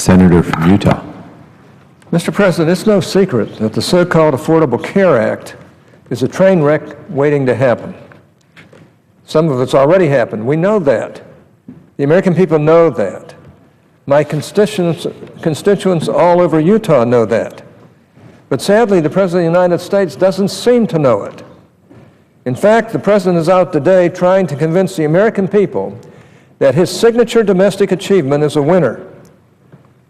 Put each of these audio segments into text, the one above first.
Senator from Utah. Mr. President, it's no secret that the so-called Affordable Care Act is a train wreck waiting to happen. Some of it's already happened. We know that. The American people know that. My constituents all over Utah know that. But sadly, the President of the United States doesn't seem to know it. In fact, the President is out today trying to convince the American people that his signature domestic achievement is a winner.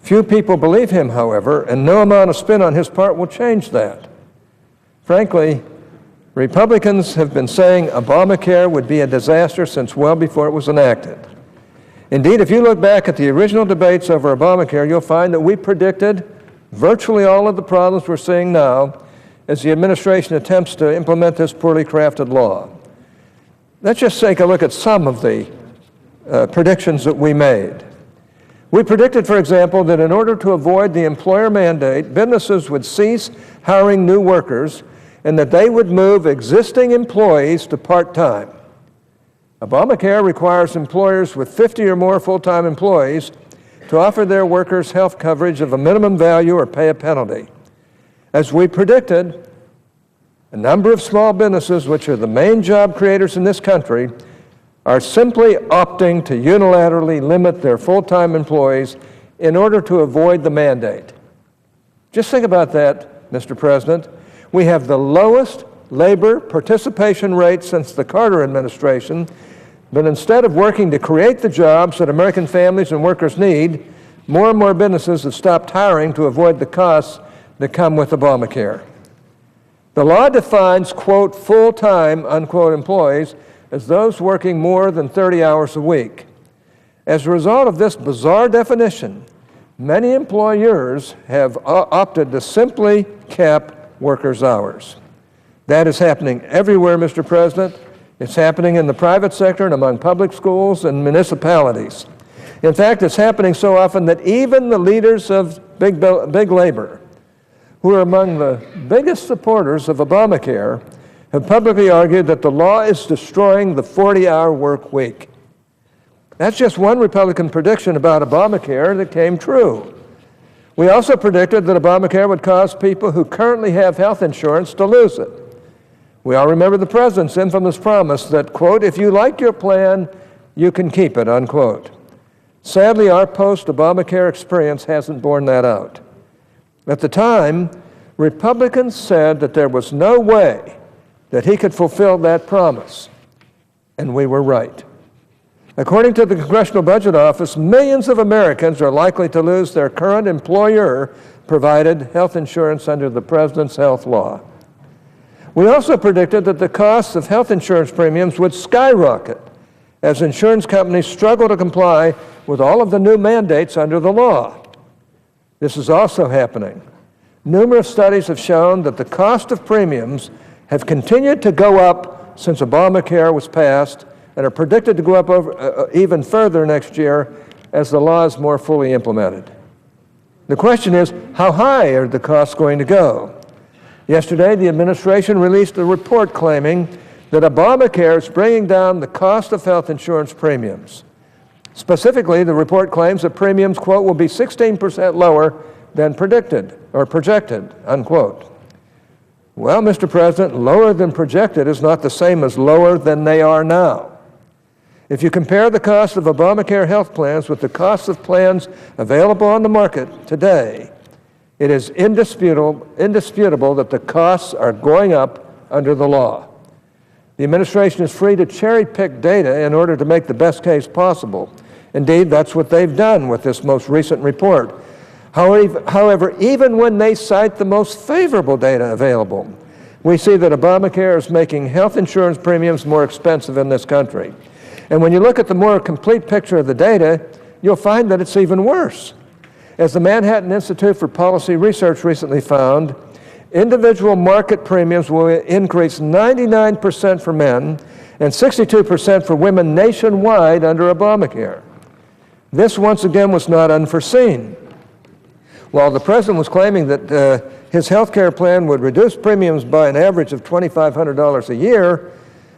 Few people believe him, however, and no amount of spin on his part will change that. Frankly, Republicans have been saying Obamacare would be a disaster since well before it was enacted. Indeed, if you look back at the original debates over Obamacare, you'll find that we predicted virtually all of the problems we're seeing now as the administration attempts to implement this poorly crafted law. Let's just take a look at some of the predictions that we made. We predicted, for example, that in order to avoid the employer mandate, businesses would cease hiring new workers and that they would move existing employees to part-time. Obamacare requires employers with 50 or more full-time employees to offer their workers health coverage of a minimum value or pay a penalty. As we predicted, a number of small businesses, which are the main job creators in this country, are simply opting to unilaterally limit their full-time employees in order to avoid the mandate. Just think about that, Mr. President. We have the lowest labor participation rate since the Carter administration, but instead of working to create the jobs that American families and workers need, more and more businesses have stopped hiring to avoid the costs that come with Obamacare. The law defines, quote, full-time, unquote, employees as those working more than 30 hours a week. As a result of this bizarre definition, many employers have opted to simply cap workers' hours. That is happening everywhere, Mr. President. It's happening in the private sector and among public schools and municipalities. In fact, it's happening so often that even the leaders of big labor, who are among the biggest supporters of Obamacare, have publicly argued that the law is destroying the 40-hour work week. That's just one Republican prediction about Obamacare that came true. We also predicted that Obamacare would cause people who currently have health insurance to lose it. We all remember the President's infamous promise that, quote, if you like your plan, you can keep it, unquote. Sadly, our post-Obamacare experience hasn't borne that out. At the time, Republicans said that there was no way that he could fulfill that promise, and we were right. According to the Congressional Budget Office, millions of Americans are likely to lose their current employer-provided health insurance under the President's health law. We also predicted that the costs of health insurance premiums would skyrocket as insurance companies struggle to comply with all of the new mandates under the law. This is also happening. Numerous studies have shown that the cost of premiums have continued to go up since Obamacare was passed and are predicted to go up even further next year as the law is more fully implemented. The question is, how high are the costs going to go? Yesterday, the administration released a report claiming that Obamacare is bringing down the cost of health insurance premiums. Specifically, the report claims that premiums, quote, will be 16% lower than predicted or projected, unquote. Well, Mr. President, lower than projected is not the same as lower than they are now. If you compare the cost of Obamacare health plans with the cost of plans available on the market today, it is indisputable that the costs are going up under the law. The administration is free to cherry-pick data in order to make the best case possible. Indeed, that's what they've done with this most recent report. However, even when they cite the most favorable data available, we see that Obamacare is making health insurance premiums more expensive in this country. And when you look at the more complete picture of the data, you'll find that it's even worse. As the Manhattan Institute for Policy Research recently found, individual market premiums will increase 99% for men and 62% for women nationwide under Obamacare. This, once again, was not unforeseen. While the President was claiming that his health care plan would reduce premiums by an average of $2,500 a year,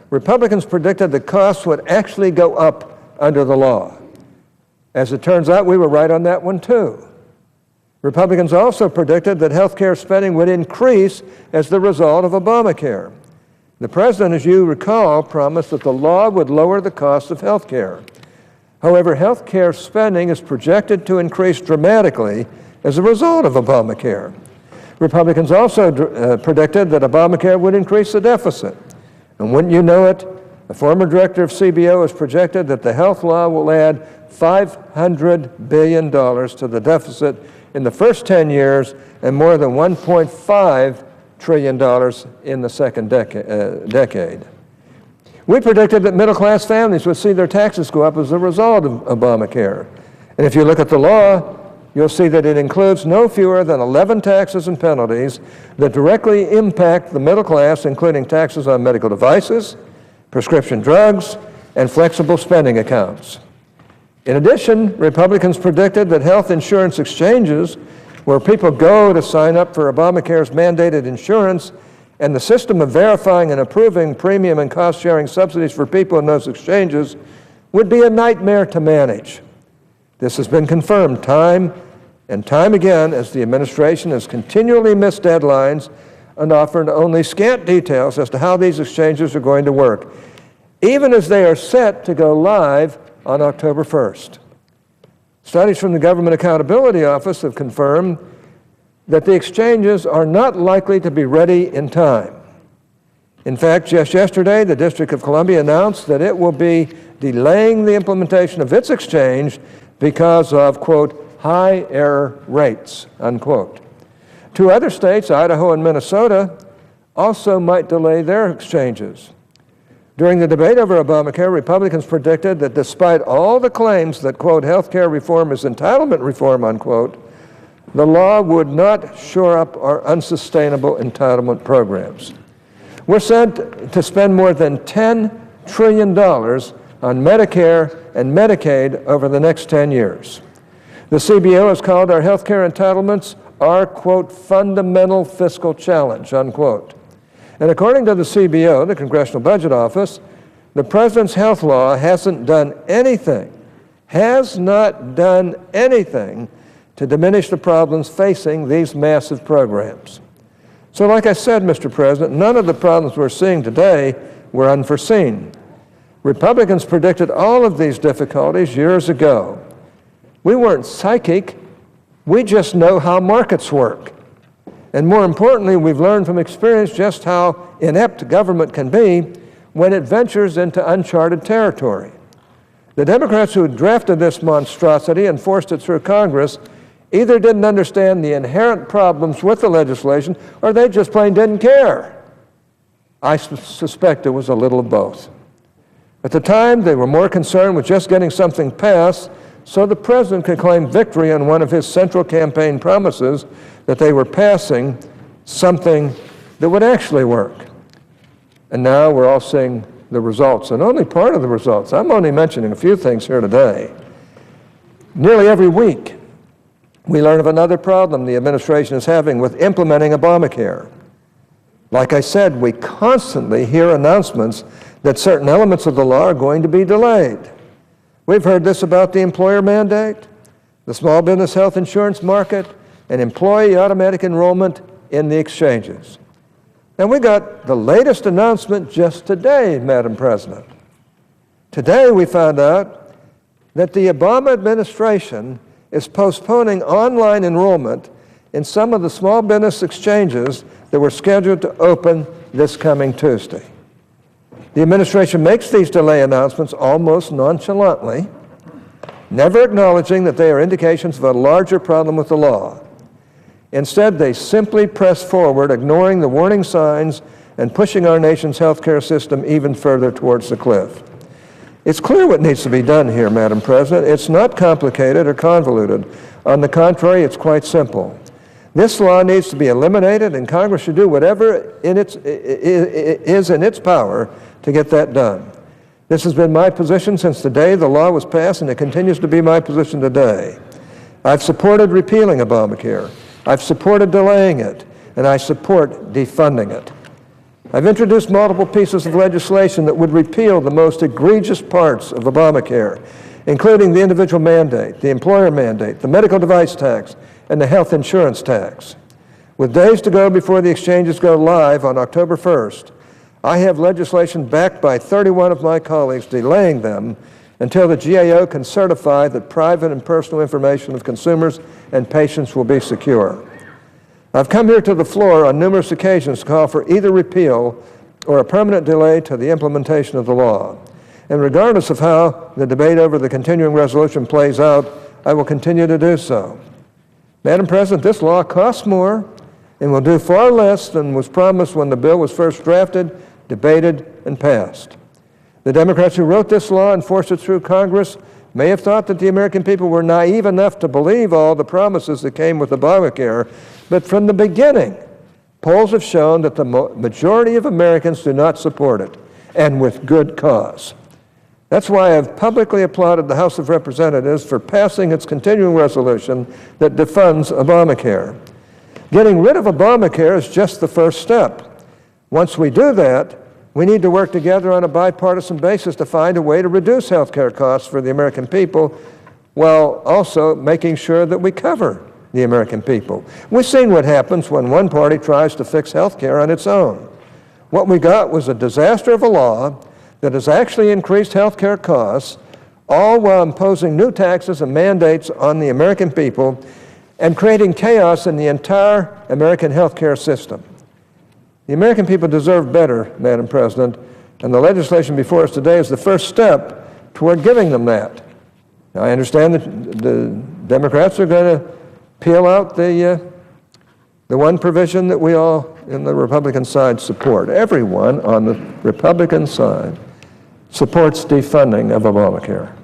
Republicans predicted the costs would actually go up under the law. As it turns out, we were right on that one too. Republicans also predicted that health care spending would increase as the result of Obamacare. The president, as you recall, promised that the law would lower the cost of health care. However, health care spending is projected to increase dramatically as a result of Obamacare. Republicans also predicted that Obamacare would increase the deficit. And wouldn't you know it, the former director of CBO has projected that the health law will add $500 billion to the deficit in the first 10 years and more than $1.5 trillion in the second decade. We predicted that middle-class families would see their taxes go up as a result of Obamacare. And if you look at the law, you'll see that it includes no fewer than 11 taxes and penalties that directly impact the middle class, including taxes on medical devices, prescription drugs, and flexible spending accounts. In addition, Republicans predicted that health insurance exchanges, where people go to sign up for Obamacare's mandated insurance, and the system of verifying and approving premium and cost-sharing subsidies for people in those exchanges would be a nightmare to manage. This has been confirmed time and time again as the administration has continually missed deadlines and offered only scant details as to how these exchanges are going to work, even as they are set to go live on October 1st. Studies from the Government Accountability Office have confirmed that the exchanges are not likely to be ready in time. In fact, just yesterday, the District of Columbia announced that it will be delaying the implementation of its exchange because of, quote, high error rates, unquote. Two other states, Idaho and Minnesota, also might delay their exchanges. During the debate over Obamacare, Republicans predicted that despite all the claims that, quote, health care reform is entitlement reform, unquote, the law would not shore up our unsustainable entitlement programs. We're set to spend more than $10 trillion on Medicare and Medicaid over the next 10 years. The CBO has called our health care entitlements our, quote, fundamental fiscal challenge, unquote. And according to the CBO, the Congressional Budget Office, the president's health law hasn't done anything, has not done anything to diminish the problems facing these massive programs. So like I said, Mr. President, none of the problems we're seeing today were unforeseen. Republicans predicted all of these difficulties years ago. We weren't psychic, we just know how markets work. And more importantly, we've learned from experience just how inept government can be when it ventures into uncharted territory. The Democrats who drafted this monstrosity and forced it through Congress either didn't understand the inherent problems with the legislation or they just plain didn't care. I suspect it was a little of both. At the time, they were more concerned with just getting something passed so the president could claim victory on one of his central campaign promises that they were passing something that would actually work. And now we're all seeing the results, and only part of the results. I'm only mentioning a few things here today. Nearly every week, we learn of another problem the administration is having with implementing Obamacare. Like I said, we constantly hear announcements that certain elements of the law are going to be delayed. We've heard this about the employer mandate, the small business health insurance market, and employee automatic enrollment in the exchanges. And we got the latest announcement just today, Madam President. Today we found out that the Obama administration is postponing online enrollment in some of the small business exchanges that were scheduled to open this coming Tuesday. The administration makes these delay announcements almost nonchalantly, never acknowledging that they are indications of a larger problem with the law. Instead, they simply press forward, ignoring the warning signs and pushing our nation's healthcare system even further towards the cliff. It's clear what needs to be done here, Madam President. It's not complicated or convoluted. On the contrary, it's quite simple. This law needs to be eliminated, and Congress should do whatever is in its power to get that done. This has been my position since the day the law was passed, and it continues to be my position today. I've supported repealing Obamacare. I've supported delaying it, and I support defunding it. I've introduced multiple pieces of legislation that would repeal the most egregious parts of Obamacare, including the individual mandate, the employer mandate, the medical device tax, and the health insurance tax. With days to go before the exchanges go live on October 1st, I have legislation backed by 31 of my colleagues delaying them until the GAO can certify that private and personal information of consumers and patients will be secure. I've come here to the floor on numerous occasions to call for either repeal or a permanent delay to the implementation of the law. And regardless of how the debate over the continuing resolution plays out, I will continue to do so. Madam President, this law costs more and will do far less than was promised when the bill was first drafted, debated, and passed. The Democrats who wrote this law and forced it through Congress may have thought that the American people were naive enough to believe all the promises that came with Obamacare, but from the beginning, polls have shown that the majority of Americans do not support it, and with good cause. That's why I've publicly applauded the House of Representatives for passing its continuing resolution that defunds Obamacare. Getting rid of Obamacare is just the first step. Once we do that, we need to work together on a bipartisan basis to find a way to reduce health care costs for the American people while also making sure that we cover the American people. We've seen what happens when one party tries to fix health care on its own. What we got was a disaster of a law that has actually increased health care costs, all while imposing new taxes and mandates on the American people and creating chaos in the entire American health care system. The American people deserve better, Madam President, and the legislation before us today is the first step toward giving them that. Now, I understand that the Democrats are going to peel out the one provision that we all in the Republican side support. Everyone on the Republican side supports defunding of Obamacare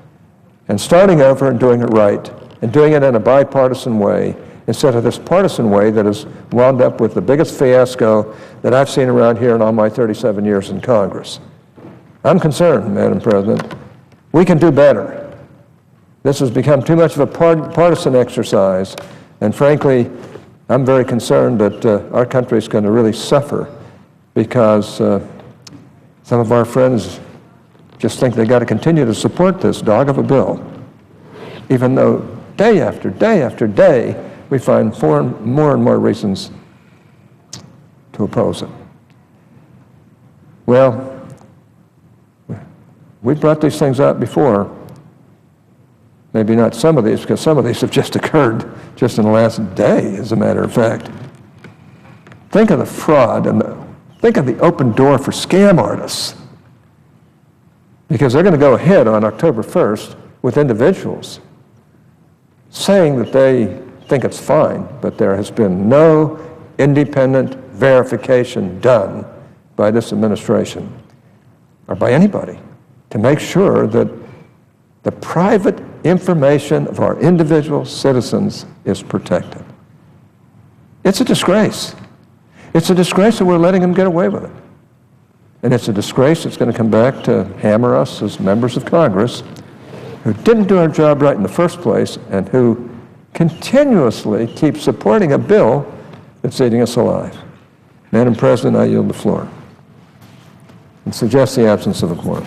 and starting over and doing it right and doing it in a bipartisan way instead of this partisan way that has wound up with the biggest fiasco that I've seen around here in all my 37 years in Congress. I'm concerned, Madam President. We can do better. This has become too much of a partisan exercise, and frankly, I'm very concerned that our country is going to really suffer because some of our friends just think they got to continue to support this dog of a bill, even though day after day after day we find more and more reasons to oppose it. Well, we brought these things up before. Maybe not some of these, because some of these have just occurred just in the last day, as a matter of fact. Think of the fraud and think of the open door for scam artists, because they're going to go ahead on October 1st with individuals saying that they think it's fine, but there has been no independent verification done by this administration or by anybody to make sure that the private information of our individual citizens is protected. It's a disgrace. It's a disgrace that we're letting them get away with it. And it's a disgrace that's going to come back to hammer us as members of Congress who didn't do our job right in the first place and who continuously keep supporting a bill that's eating us alive. Madam President, I yield the floor and suggest the absence of a quorum.